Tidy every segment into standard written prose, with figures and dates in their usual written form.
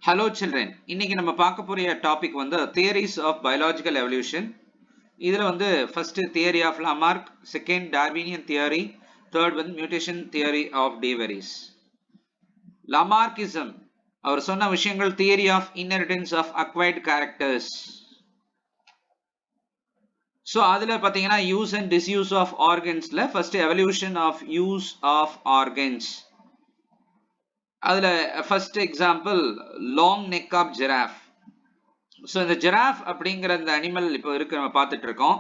Hello children. இன்னைக்கு நம்ம பார்க்க போற டாபிக் வந்து theories of biological evolution. இதுல வந்து first theory of Lamarck, second Darwinian theory, third வந்து mutation theory of De Vries. Lamarckism அவர் சொன்ன விஷயங்கள் theory of inheritance of acquired characters. So அதுல பாத்தீங்கன்னா use and disuse of organsல first evolution of use of organs. அதுல first example long neck of giraffe. So இந்த giraffe அப்படிங்கிற இந்த animal இப்போ இருக்கு நம்ம பார்த்துட்டு இருக்கோம்.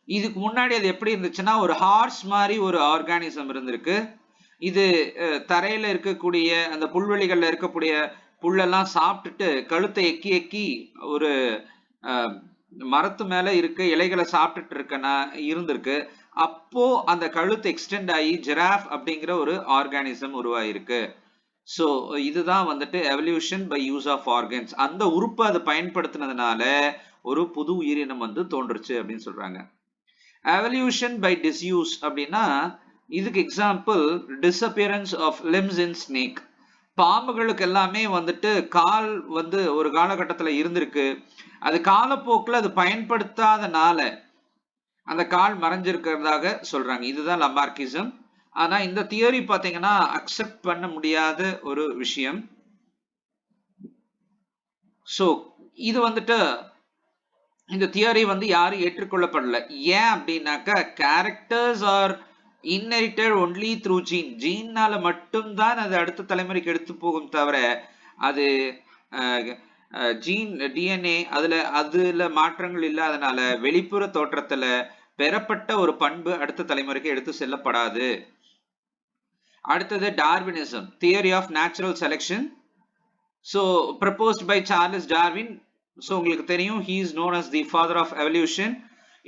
இதுக்கு முன்னாடி அது எப்படி இருந்துச்சுன்னா ஒரு ஹார்ஸ் மாதிரி ஒரு ஆர்கானிசம் இருந்திருக்கு. இது தரையில இருக்கக்கூடிய அந்த புல்வெளிகள்ல இருக்கக்கூடிய புல்லெல்லாம் சாப்பிட்டுட்டு கழுத்தை எக்கி எக்கி ஒரு மரத்து மேல இருக்க இலைகளை சாப்பிட்டுட்டு இருந்திருக்கு. அப்போ அந்த கழுத்து எக்ஸ்டெண்ட் ஆகி ஜிராஃப் அப்படிங்கிற ஒரு ஆர்கானிசம் உருவாயிருக்கு. ஸோ இதுதான் வந்துட்டு evolution by use of organs. அந்த உறுப்பை அதை பயன்படுத்தினதுனால ஒரு புது உயிரினம் வந்து தோன்றுச்சு அப்படின்னு சொல்றாங்க. எவல்யூஷன் பை டிஸ்யூஸ் அப்படின்னா இதுக்கு example disappearance of limbs in snake. பாம்புகளுக்கு எல்லாமே வந்துட்டு கால் வந்து ஒரு காலகட்டத்தில் இருந்திருக்கு. அது காலப்போக்கில் அது பயன்படுத்தாதனால அந்த கால் மறைஞ்சிருக்கிறதாக சொல்றாங்க. இதுதான் லமார்க்கிசம். ஆனா இந்த தியரி பாத்தீங்கன்னா அக்செப்ட் பண்ண முடியாத ஒரு விஷயம். சோ இது வந்துட்டு இந்த தியரி வந்து யாரும் ஏற்றுக்கொள்ளப்படல. ஏன் அப்படின்னாக்கா characters are inherited only through gene. ஜீன்னால மட்டும்தான் அது அடுத்த தலைமுறைக்கு எடுத்து போகும் தவிர அது ஜீன் டிஎன்ஏ அதுல மாற்றங்கள் இல்லாதனால வெளிப்புற தோற்றத்துல பெறப்பட்ட ஒரு பண்பு அடுத்த தலைமுறைக்கு எடுத்து செல்லப்படாது. அடுத்தது Darwinism, theory of natural selection. So proposed by Charles Darwin. So உங்களுக்கு தெரியும், he is known as the father of evolution.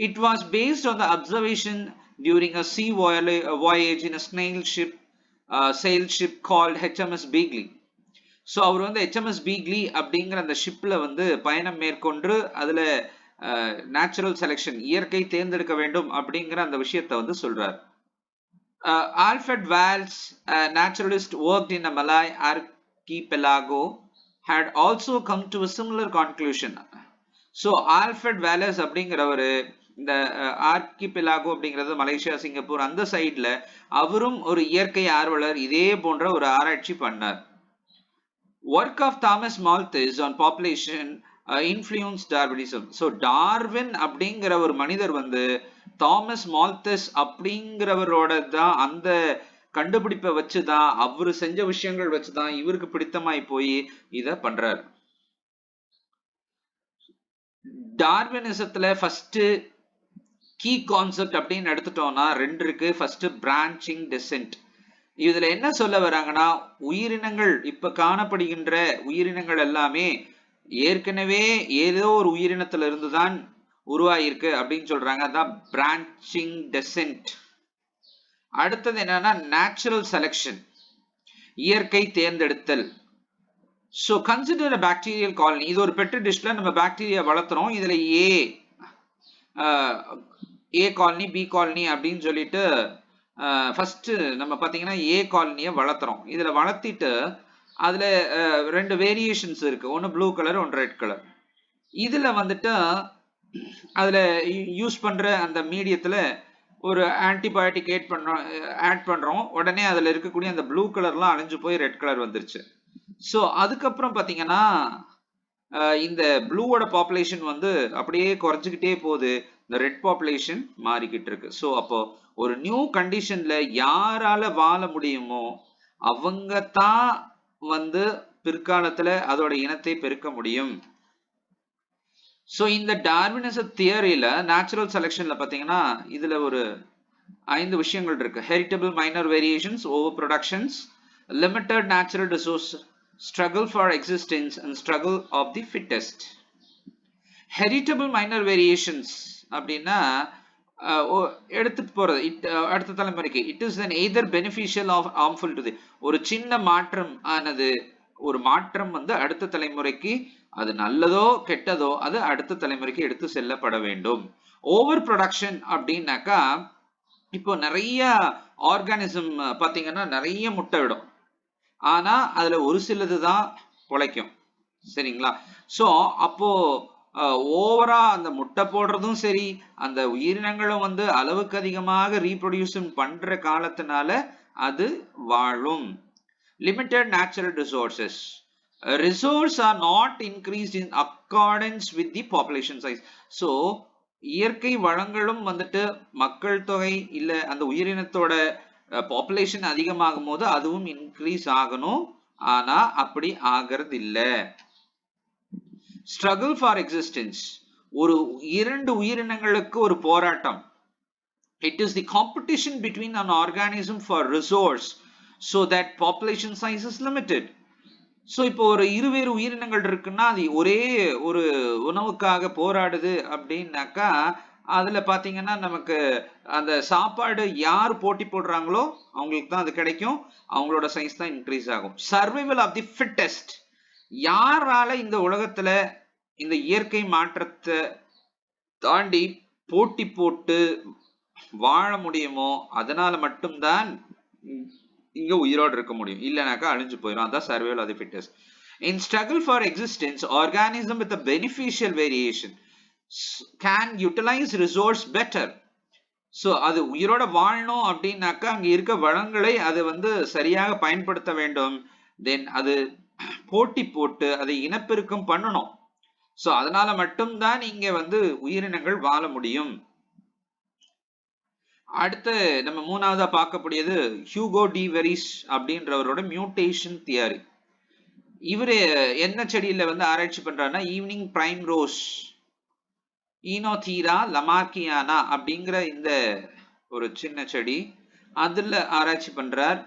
It was based on the observation during a sea voyage in a sail ship called HMS Beagley. So அவர் வந்து HMS Beagley அப்படிங்கிற அந்த ஷிப்ல வந்து பயணம் மேற்கொண்டு அதுல நேச்சுரல் செலெக்ஷன், இயற்கை தேர்ந்தெடுக்க வேண்டும் அப்படிங்கிற அந்த விஷயத்தை வந்து சொல்றார். Alfred Wallace, a naturalist worked in the Malay archipelago, had also come to a similar conclusion. So Alfred Wallace அப்படிங்கிறவரு இந்த ஆர்கிபெலாகோ அப்படிங்கிறது மலேசியா, சிங்கப்பூர் அந்த சைட்ல அவரும் ஒரு இயற்கை ஆர்வலர். இதே போன்ற ஒரு ஆராய்ச்சி பண்ணார். Work of Thomas Malthus on population influence Darwinism. So Darwin அப்படிங்கிற ஒரு மனிதர் வந்து தாமஸ் மால்தஸ் அப்படிங்கிறவரோட தான் அந்த கண்டுபிடிப்பை வச்சுதான், அவரு செஞ்ச விஷயங்கள் வச்சுதான் இவருக்கு பிடித்தமாய் போய் இத பண்றாரு. டார்வினிசத்துல ஃபர்ஸ்ட் கீ கான்செப்ட் அப்படின்னு எடுத்துட்டோம்னா ரெண்டு இருக்கு. First branching descent. இதுல என்ன சொல்ல வராங்கன்னா, உயிரினங்கள் இப்ப காணப்படுகின்ற உயிரினங்கள் எல்லாமே ஏற்கனவே ஏதோ ஒரு உயிரினத்துல இருந்துதான் உருவாயிருக்கு அப்படின்னு சொல்றாங்க. அதான் பிரான்ச்சிங் டெசென்ட். அடுத்தது என்னன்னா நேச்சுரல் செலெக்ஷன், இயற்கை தேர்ந்தெடுத்தல். So consider a bacterial colony. இது ஒரு பெட்ரி டிஷ்ல நம்ம பாக்டீரியா வளர்த்துறோம். இதுல ஏ காலனி, பி காலனி அப்படின்னு சொல்லிட்டு ஃபர்ஸ்ட் நம்ம பாத்தீங்கன்னா ஏ காலனியை வளர்த்துறோம். இதுல வளர்த்திட்டு அதுல ரெண்டு வேரியேஷன்ஸ் இருக்கு. ஒன்னு ப்ளூ கலர், ஒன்று ரெட் கலர். இதுல வந்துட்டு அதுல யூஸ் பண்ற அந்த மீடியத்துல ஒரு ஆன்டிபயோட்டிக் ஆட் பண்றோம். உடனே அதுல இருக்கக்கூடிய அந்த ப்ளூ கலர்லாம் அழிஞ்சு போய் ரெட் கலர் வந்துருச்சு. ஸோ அதுக்கப்புறம் பாத்தீங்கன்னா இந்த ப்ளூவோட பாப்புலேஷன் வந்து அப்படியே குறைஞ்சுக்கிட்டே போகுது, இந்த ரெட் பாப்புலேஷன் மாறிக்கிட்டு இருக்கு. ஸோ அப்போ ஒரு நியூ கண்டிஷன்ல யாரால வாழ முடியுமோ அவங்க தான் வந்து பிற்காலத்துல அதோட இனத்தை பெருக்க முடியும். ஸோ இந்த டார்வினிச தியரியில நேச்சுரல் செலெக்ஷன்ல பாத்தீங்கன்னா இதுல ஒரு 5 விஷயங்கள் இருக்கு. Heritable minor variations, over productions, limited natural resource, struggle for existence and struggle of the fittest. Heritable minor variations அப்படின்னா எடுத்துட்டு போறது அடுத்த தலைமுறைக்கு. It is an either beneficial or harmful to the. ஒரு சின்ன மாற்றம் ஆனது, ஒரு மாற்றம் வந்து அடுத்த தலைமுறைக்கு அது நல்லதோ கெட்டதோ அது அடுத்த தலைமுறைக்கு எடுத்து செல்லப்பட வேண்டும். ஓவர் ப்ரொடக்ஷன் அப்படின்னாக்கா இப்போ நிறைய ஆர்கானிசம் பாத்தீங்கன்னா நிறைய முட்டை விடும். ஆனா அதுல ஒரு சிலது தான் பொழைக்கும். சரிங்களா? சோ அப்போ ஓவரா அந்த முட்டை போடுறதும் சரி, அந்த உயிரினங்களும் வந்து அளவுக்கு அதிகமாக ரீப்ரொடியூஷன் பண்ற காலத்தினால அது வாழும். Limited natural resources. Resources are not increased in accordance with the population size. So இயற்கை வளங்களும் வந்துட்டு மக்கள் தொகை இல்ல அந்த உயிரினத்தோட பாப்புலேஷன் அதிகமாகும் போது அதுவும் இன்க்ரீஸ் ஆகணும். ஆனா அப்படி ஆகிறது இல்ல. ஸ்ட்ரகிள் ஃபார் எக்ஸிஸ்டன்ஸ், ஒரு இரண்டு உயிரினங்களுக்கு ஒரு போராட்டம். It is the competition between an organism for resource so that population size is limited. So இப்போ ஒரு இருவேறு உயிரினங்கள் இருக்குன்னா அது ஒரே ஒரு உணவுக்காக போராடுது அப்படின்னாக்கா அதுல பாத்தீங்கன்னா நமக்கு அந்த சாப்பாடு யார் போட்டி போடுறாங்களோ அவங்களுக்கு தான் அது கிடைக்கும், அவங்களோட சைஸ் தான் இன்க்ரீஸ் ஆகும். சர்வைவல் ஆஃப் தி ஃபிட்டஸ்ட், யாரால இந்த உலகத்துல இந்த இயற்கை மாற்றத்தை தாண்டி போட்டி போட்டு வாழ முடியுமோ அதனால மட்டும்தான் இங்க உயிரோடு இருக்க முடியும், இல்லனாக்கா அழிஞ்சு போயிடும். அதான் survival of the fittest. In struggle for existence organism with beneficial variation can utilise resource better. So அது உயிரோட வாழணும் அப்படின்னாக்கா அங்க இருக்க வளங்களை அது வந்து சரியாக பயன்படுத்த வேண்டும். தென் அது போட்டி போட்டு அதை இனப்பெருக்கம் பண்ணணும். சோ அதனால மட்டும்தான் இங்க வந்து உயிரினங்கள் வாழ முடியும். அடுத்து நம்ம மூணாவதா பார்க்கக்கூடியது ஹியூகோ டி வெரிஸ் அப்படின்றவரோட மியூட்டேஷன் தியரி. இவரு என்ன செடியில வந்து ஆராய்ச்சி பண்றாருன்னா ஈவினிங் பிரைம் ரோஸ் ஈனோதீரா லமார்கியானா அப்படிங்கிற இந்த ஒரு சின்ன செடி, அதுல ஆராய்ச்சி பண்றார்.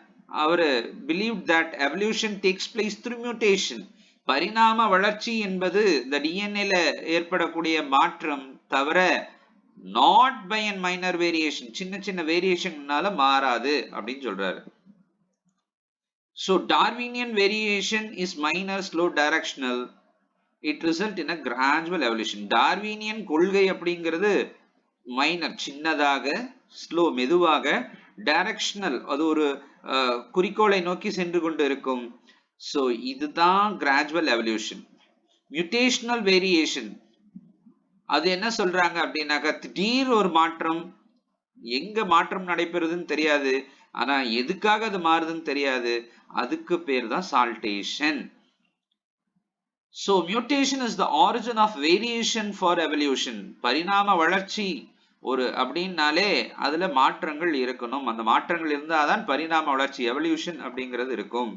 அவரு believed that evolution takes place through mutation. பரிணாம வளர்ச்சி என்பது இந்த டிஎன்ஏல ஏற்படக்கூடிய மாற்றம் தவிர not by a minor variation, சின்ன சின்ன வேரியேஷன்னால மாறாது அப்படின்னு சொல்றாரு. So Darwinian variation is minor, slow, directional. It result in a gradual evolution. Darwinian கொள்கை அப்படிங்கிறது மைனர் சின்னதாக, ஸ்லோ மெதுவாக, டைரக்ஷனல் அது ஒரு குறிக்கோளை நோக்கி சென்று கொண்டு இருக்கும். சோ இதுதான் கிராஜுவல் எவல்யூஷன். மியூட்டேஷனல் வேரியேஷன் அது என்ன சொல்றாங்க அப்படின்னாக்கா திடீர் ஒரு மாற்றம், எங்க மாற்றம் நடைபெறுதுன்னு தெரியாது, ஆனா எதுக்காக அது மாறுதுன்னு தெரியாது, அதுக்கு பேர் தான் சால்டேஷன். So mutation is the origin of variation for evolution. பரிணாம வளர்ச்சி ஒரு அப்படின்னாலே அதுல மாற்றங்கள் இருக்கணும், அந்த மாற்றங்கள் இருந்தாதான் பரிணாம வளர்ச்சி எவல்யூஷன் அப்படிங்கிறது இருக்கும்.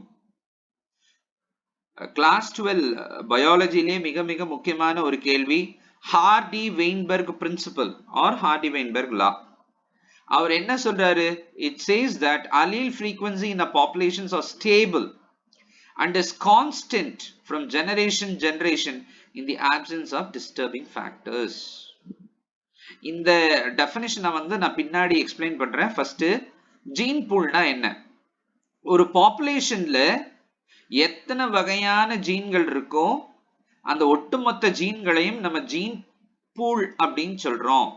கிளாஸ் 12 பயாலஜிலே மிக மிக முக்கியமான ஒரு கேள்வி, Hardy Weinberg principle or Hardy Weinberg law. அவர் என்ன சொல்றாரு? It says that allele frequency in the populations are stable and is constant from generation generation in the absence of disturbing factors. இந்த டெஃபினிஷனை வந்து நான் பின்னாடி எக்ஸ்பிளைன் பண்றேன். ஃபர்ஸ்ட் ஜீன் பூல்னா என்ன? ஒரு பாப்புலேஷன்ல எத்தனை வகையான ஜீன்கள் இருக்கோ அந்த ஒட்டுமொத்த ஜீன்களையும் நம்ம ஜீன் பூல் அப்படின்னு சொல்றோம்.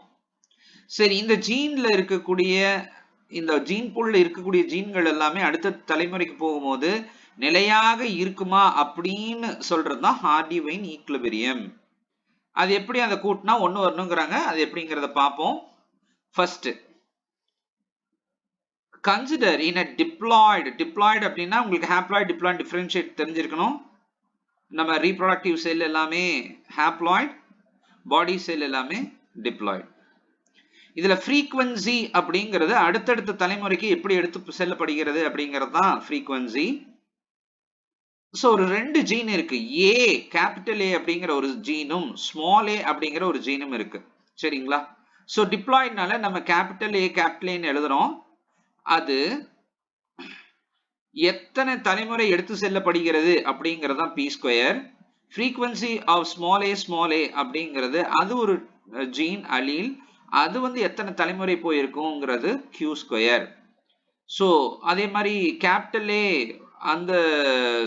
சரி, இந்த ஜீன்ல இருக்கக்கூடிய இந்த ஜீன் பூல்ல இருக்கக்கூடிய ஜீன்கள் எல்லாமே அடுத்த தலைமுறைக்கு போகும்போது நிலையாக இருக்குமா அப்படின்னு சொல்றதுதான் ஹார்டி வெயின் ஈக்லிபிரியம். அது எப்படி அந்த கூட்டினா ஒண்ணு வரணுங்கிறாங்க, அது எப்படிங்கிறத பார்ப்போம். First consider in a diploid அப்படின்னா உங்களுக்கு ஹாப்ளாய்டு டிப்ளாய்டு டிஃபரன்ஷியேட் தெரிஞ்சிருக்கணும். நம்ம ரீப்ரொடக்டிவ் செல் எல்லாமே ஹாப்ளாய்டு, பாடி செல் எல்லாமே டிப்ளாய்டு. இதுல ஃப்ரீக்வன்சி அப்படிங்கிறது அடுத்தடுத்த தலைமுறைக்கு எப்படி எடுத்து செல்லப்படுகிறது அப்படிங்கிறது தான் ஃப்ரீக்வன்சி. சோ ஒரு ரெண்டு ஜீன் இருக்கு, ஏ கேபிட்டல் ஏ அப்படிங்கிற ஒரு ஜீனும் ஸ்மால் ஏ அப்படிங்கிற ஒரு ஜீனும் இருக்கு. சரிங்களா? சோ டிப்ளாய்ட்னால நம்ம கேபிட்டல் ஏன்னு எழுதுறோம். அது எத்தனை தலைமுறை எடுத்து செல்லப்படுகிறது அப்படிங்கிறது தான் B square. Frequency of small a அப்படிங்கிறது அது ஒரு ஜீன் அலீல், அது வந்து எத்தனை தலைமுறை போயிருக்குங்கிறது கியூ ஸ்கொயர். சோ அதே மாதிரி கேபிட்டல் ஏ அந்த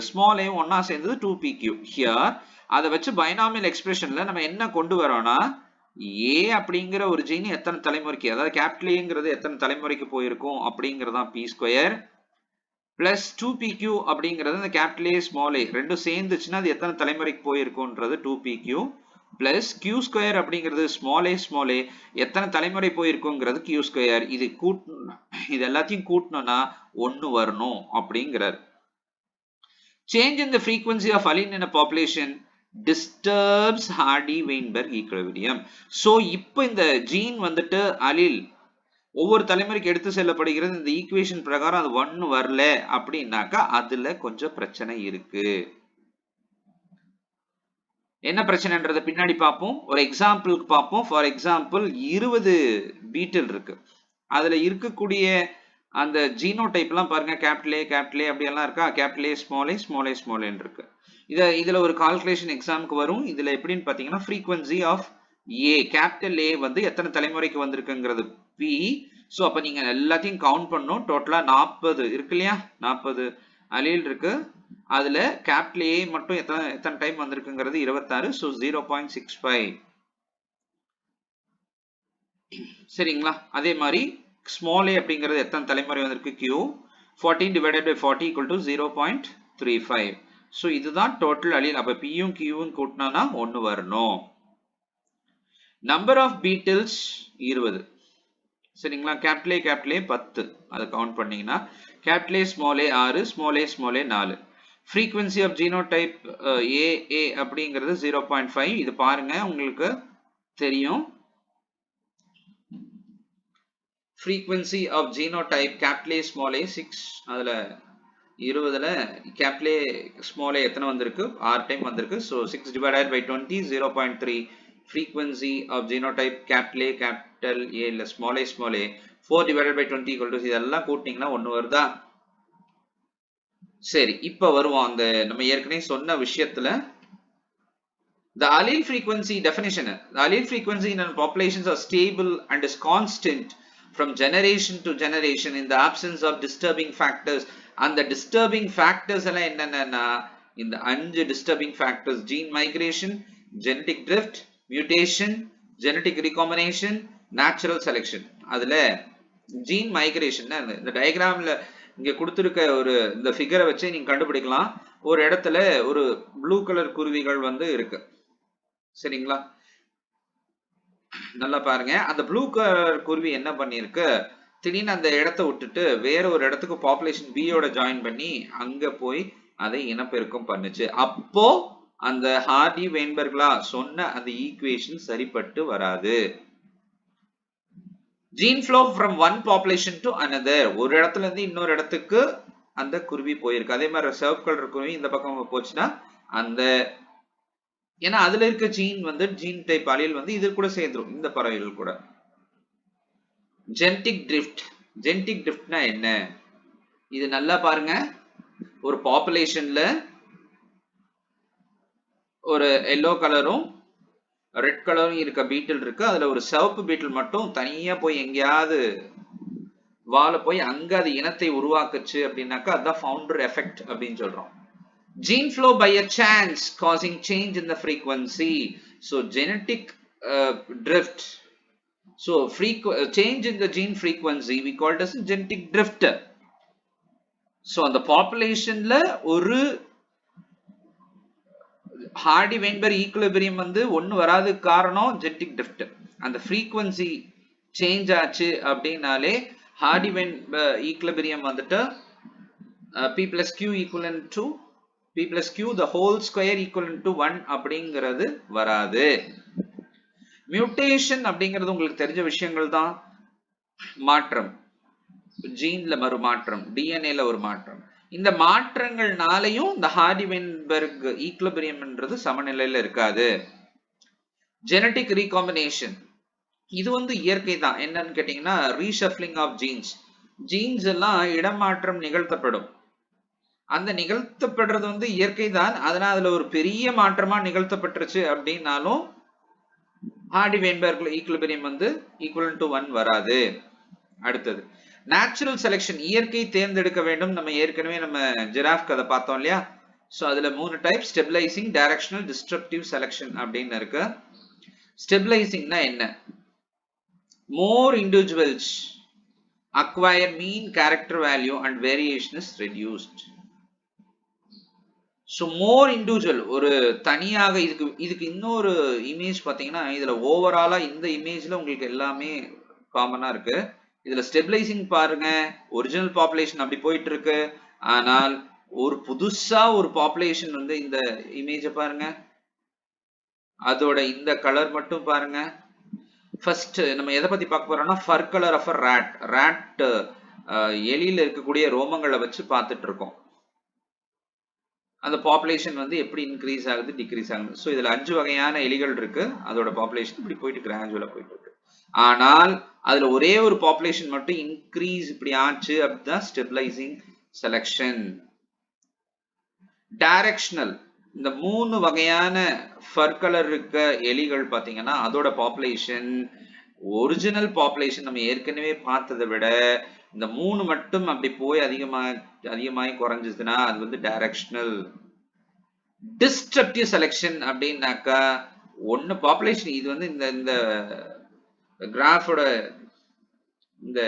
ஸ்மால் ஏ ஒன்னா சேர்ந்தது 2pq. ஹியர் அதை வச்சு பைனாமியல் எக்ஸ்பிரஷன்ல நம்ம என்ன கொண்டு வரோம்னா ஏ அப்படிங்கிற ஒரு ஜீன் எத்தனை தலைமுறைக்கு, அதாவது கேபிட்டல் ஏங்கிறது எத்தனை தலைமுறைக்கு போயிருக்கும் அப்படிங்கறதான் பி ஸ்கொயர், பிளஸ் 2pq அப்படிங்கிறது இந்த கேபிட்டல் A ஸ்மால் a ரெண்டும் சேர்ந்துச்சுன்னா அது எத்தனை தலைமுறைக்கு போயிருக்கும்ன்றது 2pq பிளஸ் q ஸ்கொயர் அப்படிங்கிறது ஸ்மால் a எத்தனை தலைமுறை போயிருக்குங்கிறது q ஸ்கொயர். இது எல்லாத்தையும் கூட்டணும்னா 1 வரணும் அப்படிங்கிறார். Change in the frequency of allele in a population disturbs Hardy-Weinberg equilibrium. So இப்போ இந்த ஜீன் வந்துட்டு allele ஒவ்வொரு தலைமுறைக்கு எடுத்து செல்லப்படுகிறது. இந்த ஈக்குவேஷன் பிரகாரம் அது 1 வரல அப்படின்னாக்கா அதுல கொஞ்சம் பிரச்சனை இருக்கு. என்ன பிரச்சனைன்றத பின்னாடி பார்ப்போம். ஒரு எக்ஸாம்பிளுக்கு பார்ப்போம். ஃபார் எக்ஸாம்பிள் 20 பீட்டில் இருக்கு. அதுல இருக்கக்கூடிய அந்த ஜீனோடைப் எல்லாம் பாருங்க, கேபிட்டல் ஏ அப்படி எல்லாம் இருக்கா, கேபிட்டல் ஏ ஸ்மால் ஏ இருக்கு. இதுல ஒரு கால்குலேஷன் எக்ஸாமுக்கு வரும். இதுல எப்படின்னு பாத்தீங்கன்னா frequency of A, capital A வந்து எத்தனை தலைமுறைக்கு வந்திருக்குங்கிறது பி. சோ அப்ப நீங்க எல்லாத்தையும் கவுண்ட் பண்ணும். டோட்டலா 40 இருக்கு இல்லையா, 40 அலீல் இருக்கு. அதுல கேபிட்டல் ஏ மட்டும் எத்தனை டைம் வந்திருக்குங்கிறது 26. சோ 0.65 சரிங்களா. அதே மாதிரி ஸ்மால் ஏ அப்படிங்கிறது எத்தனை தலைமுறை வந்திருக்கு Q, 14 divided by 40 equal to 0.35. So இதுதான் டோட்டல் அலீல். அப்ப P யும் Q யும் கூட்டினா 1 வரணும். நம்பர் ஆஃப் பீட்டில்ஸ் 20 சரிங்களா. கேபிட்டல் ஏ 10 அதை கவுண்ட் பண்ணீங்கன்னா capital A 6, small A 4. frequency of genotype A அப்படிங்கிறது 0.5. இது பாருங்க உங்களுக்கு தெரியும். frequency of genotype capital A small a 6. அதுல 20ல capital A small a எத்தனை வந்திருக்கு, 6 டைம் வந்திருக்கு. so 6 divided by 20 0.3. frequency of genotype capital A இல்ல small a 4 divided by 20 equal to, இதெல்லாம் கூட்டினீங்கன்னா 1 வருதா. சரி, இப்ப வருவோம் அந்த நம்ம ஏற்கனவே சொன்ன விஷயத்துல. The allele frequency definition. The allele frequency in populations are stable and is constant from generation to generation in the absence of disturbing factors. And the disturbing factors எல்லாம் என்னன்னா இந்த 5 disturbing factors: gene migration, genetic drift, mutation, genetic recombination, natural selection. அதுல gene migration இந்த டயகிராம்ல இங்க கொடுத்திருக்க ஒரு இந்த ஃபிகரை வச்சு நீங்க கண்டுபிடிக்கலாம். ஒரு இடத்துல ஒரு ப்ளூ கலர் குருவிகள் வந்து இருக்கு சரிங்களா. நல்லா பாருங்க, அந்த ப்ளூ கலர் குருவி என்ன பண்ணிருக்கு, திடீர்னு அந்த இடத்தை விட்டுட்டு வேற ஒரு இடத்துக்கு பாப்புலேஷன் பியோட ஜாயின் பண்ணி அங்க போய் அதை இனப்பெருக்கம் பண்ணுச்சு. அப்போ அந்த ஹார்டி வெயின்பெர்க்லா சொன்ன அந்த ஈக்குவேஷன் சரிப்பட்டு வராது. Gene flow from one population to another, ஒரு இடத்துல இருந்து இன்னொரு இடத்துக்கு அந்த குருவி போயிருக்கு. அதே மாதிரி சிவப்பு கலர் குருவி இந்த பக்கம் போச்சுன்னா அந்த, ஏன்னா அதுல இருக்க ஜீன் வந்து ஜீன் டைப் அலீல் வந்து இது கூட சேர்ந்துரும் இந்த பறவைகள் கூட. Genetic drift. ஜெனடிக் ட்ரிஃப்ட்னா என்ன, இது நல்லா பாருங்க. ஒரு பாப்புலேஷன்ல ஒரு எல்லோ கலரும் ரெட் கலரும் இருக்க பீட்டில் இருக்கு. அதுல ஒரு சிவப்பு பீட்டில் மட்டும் தனியா போய் எங்கேயாவது வாழ போய் அங்க அது இனத்தை உருவாக்குச்சு அப்படின்னாக்கா அதுதான் ஃபவுண்டர் எஃபெக்ட் அப்படின்னு சொல்றோம். Gene flow by a chance causing change in the frequency. So genetic drift. So change in the gene frequency we call it as genetic drift. So on the population la ஒரு Hardy Weinberg equilibrium வந்து ஒண்ணு வராது காரணம் genetic drift. அந்த frequency change ஆச்சு அப்படின்னாலே Hardy Weinberg equilibrium வந்துட்டு p plus q equivalent to p plus q the whole square equivalent to 1 அப்படிங்கிறது வராது. மியூட்டேஷன் அப்படிங்கிறது உங்களுக்கு தெரிஞ்ச விஷயங்கள் தான். மாற்றம், ஜீன்ல ஒரு மாற்றம், டிஎன்ஏல ஒரு மாற்றம். இந்த மாற்றங்கள்னாலையும் இந்த ஹார்டி வெயின்பெர்க் ஈக்குலிபிரியம்ன்றது சமநிலையில இருக்காது. ஜெனடிக் ரீகாம்பினேஷன் இது வந்து இயற்கை தான். என்னன்னு கேட்டீங்கன்னா ரீஷஃப்லிங் ஆஃப் ஜீன்ஸ். ஜீன்ஸ் எல்லாம் இடமாற்றம் நிகழ்த்தப்படும். அந்த நிகழ்த்தப்படுறது வந்து இயற்கை தான். அதனால அதுல ஒரு பெரிய மாற்றமா நிகழ்த்தப்பட்டுருச்சு அப்படின்னாலும் ஹார்டி வெயின்பெர்க் ஈக்குலிபிரியம் வந்து ஈக்குவலன்ட் டு 1 வராது. அடுத்தது நேச்சுரல் செலக்ஷன், இயற்கை தேர்ந்தெடுக்க வேண்டும். நம்ம ஏற்கனவே நம்ம ஜிராஃப் கதை பார்த்தோம் இல்லையா. சோ அதுல 3 type: stabilising, directional, disruptive selection அப்படின்னு இருக்கு. ஸ்டெபிலைசிங்னா என்ன, மோர் individuals acquire mean character value and variation is reduced. So more individual ஒரு தனியாக இதுக்கு இன்னொரு இமேஜ் பாத்தீங்கன்னா இதுல ஓவராலா இந்த இமேஜ்ல உங்களுக்கு எல்லாமே காமனா இருக்கு. இதுல ஸ்டெபிலைசிங் பாருங்க, ஒரிஜினல் பாப்புலேஷன் அப்படி போயிட்டு இருக்கு. ஆனால் ஒரு புதுசா ஒரு பாப்புலேஷன் வந்து இந்த இமேஜ பாருங்க, அதோட இந்த கலர் மட்டும் பாருங்க. ஃபர்ஸ்ட் நம்ம எதை பத்தி பார்க்க போறோம்னா ஃபர் கலர் ஆஃப் ராட் எலியில இருக்கக்கூடிய ரோமங்களை வச்சு பார்த்துட்டு இருக்கோம். அந்த பாப்புலேஷன் வந்து எப்படி இன்க்ரீஸ் ஆகுது டிக்ரீஸ் ஆகுது. ஸோ இதுல 5 வகையான எலிகள் இருக்கு. அதோட பாப்புலேஷன் இப்படி போயிட்டு கிராஜுவலா போயிட்டு இருக்கு. ஆனால் அதுல ஒரே ஒரு பாப்புலேஷன் மட்டும் இன்க்ரீஸ் இப்படி ஆச்சு அப்படிதான் ஸ்டெபிலைசிங் செலக்ஷன். டைரக்ஷனல் இந்த 3 வகையான ஃபர் கலர் இருக்க எலிகள் பாத்தீங்கன்னா அதோட பாப்புலேஷன் ஒரிஜினல் பாப்புலேஷன் நம்ம ஏற்கனவே பார்த்ததை விட இந்த 3 மட்டும் அப்படி போய் அதிகமாகி குறைஞ்சதுன்னா அது வந்து டைரக்ஷனல். டிஸ்ட்ரக்டிவ் செலக்ஷன் அப்படின்னாக்கா ஒன்னு பாப்புலேஷன் இது வந்து இந்த கிராஃபோட இந்த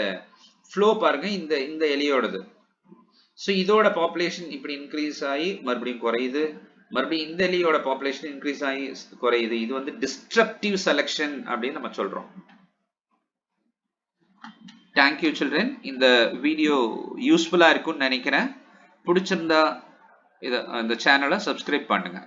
ஃப்ளோ பாருங்க, இந்த எலியோடது. ஸோ இதோட பாப்புலேஷன் இப்படி இன்க்ரீஸ் ஆகி மறுபடியும் குறையுது, மறுபடியும் இந்த எலியோட பாப்புலேஷன் இன்க்ரீஸ் ஆகி குறையுது. இது வந்து டிஸ்ட்ரக்டிவ் செலக்ஷன் அப்படின்னு நம்ம சொல்றோம். Thank you children. இந்த வீடியோ யூஸ்ஃபுல்லா இருக்கும்னு நினைக்கிறேன். பிடிச்சிருந்தா இந்த சேனலை சப்ஸ்கிரைப் பண்ணுங்க.